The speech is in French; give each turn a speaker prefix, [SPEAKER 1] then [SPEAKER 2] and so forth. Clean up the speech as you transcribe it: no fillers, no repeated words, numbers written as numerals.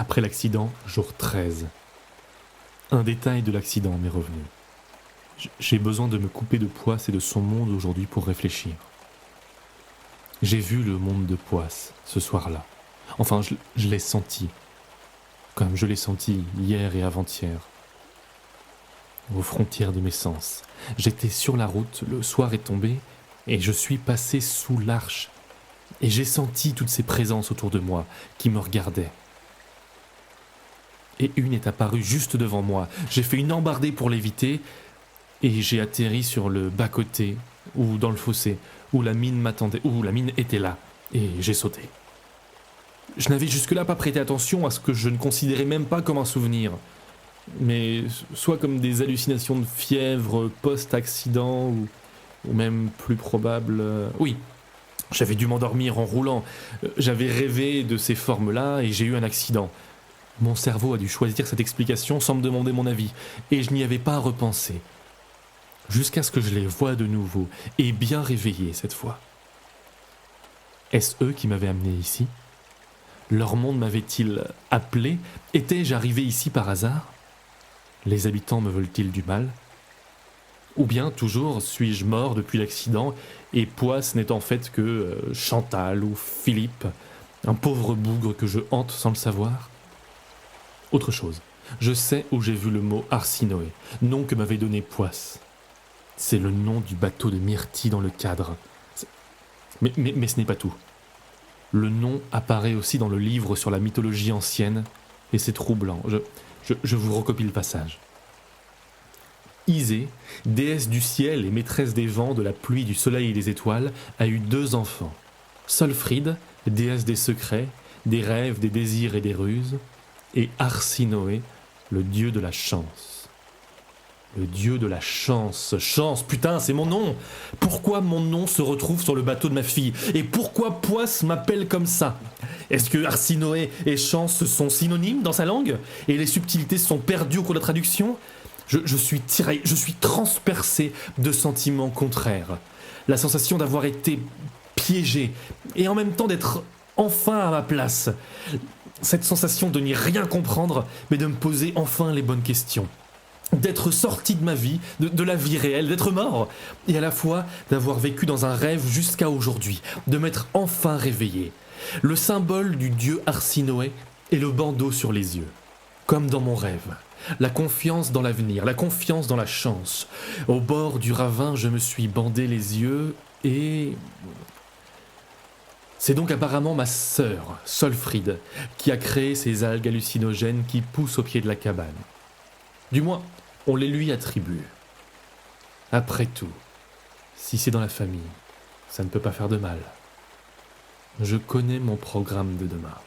[SPEAKER 1] Après l'accident, jour 13. Un détail de l'accident m'est revenu. J'ai besoin de me couper de Poisse et de son monde aujourd'hui pour réfléchir. J'ai vu le monde de Poisse ce soir-là. Enfin, je l'ai senti, comme je l'ai senti hier et avant-hier, aux frontières de mes sens. J'étais sur la route, le soir est tombé, et je suis passé sous l'arche. Et j'ai senti toutes ces présences autour de moi qui me regardaient. Et une est apparue juste devant moi. J'ai fait une embardée pour l'éviter, et j'ai atterri sur le bas-côté, ou dans le fossé, où la mine m'attendait, où la mine était là, et j'ai sauté. Je n'avais jusque-là pas prêté attention à ce que je ne considérais même pas comme un souvenir, mais soit comme des hallucinations de fièvre post-accident, ou même plus probable... Oui, j'avais dû m'endormir en roulant, j'avais rêvé de ces formes-là et j'ai eu un accident. Mon cerveau a dû choisir cette explication sans me demander mon avis, et je n'y avais pas repensé. Jusqu'à ce que je les voie de nouveau, et bien réveillés cette fois. Est-ce eux qui m'avaient amené ici ? Leur monde m'avait-il appelé ? Étais-je arrivé ici par hasard ? Les habitants me veulent-ils du mal ? Ou bien, toujours, suis-je mort depuis l'accident, et Poisse n'est en fait que Chantal ou Philippe, un pauvre bougre que je hante sans le savoir ? Autre chose, je sais où j'ai vu le mot Arsinoé, nom que m'avait donné Poisse. C'est le nom du bateau de Myrtille dans le cadre. Mais ce n'est pas tout. Le nom apparaît aussi dans le livre sur la mythologie ancienne, et c'est troublant. Je vous recopie le passage. Isée, déesse du ciel et maîtresse des vents, de la pluie, du soleil et des étoiles, a eu 2 enfants. Solfride, déesse des secrets, des rêves, des désirs et des ruses, et Arsinoé, le dieu de la chance. Le dieu de la chance. Chance, putain, c'est mon nom. Pourquoi mon nom se retrouve sur le bateau de ma fille ? Et pourquoi Poisse m'appelle comme ça ? Est-ce que Arsinoé et chance sont synonymes dans sa langue ? Et les subtilités sont perdues au cours de la traduction ? Je suis tiraillé, je suis transpercé de sentiments contraires. La sensation d'avoir été piégé et en même temps d'être enfin à ma place. Cette sensation de n'y rien comprendre, mais de me poser enfin les bonnes questions. D'être sorti de ma vie, de la vie réelle, d'être mort, et à la fois d'avoir vécu dans un rêve jusqu'à aujourd'hui, de m'être enfin réveillé. Le symbole du dieu Arsinoé est le bandeau sur les yeux, comme dans mon rêve. La confiance dans l'avenir, la confiance dans la chance. Au bord du ravin, je me suis bandé les yeux et... C'est donc apparemment ma sœur, Solfride, qui a créé ces algues hallucinogènes qui poussent au pied de la cabane. Du moins, on les lui attribue. Après tout, si c'est dans la famille, ça ne peut pas faire de mal. Je connais mon programme de demain.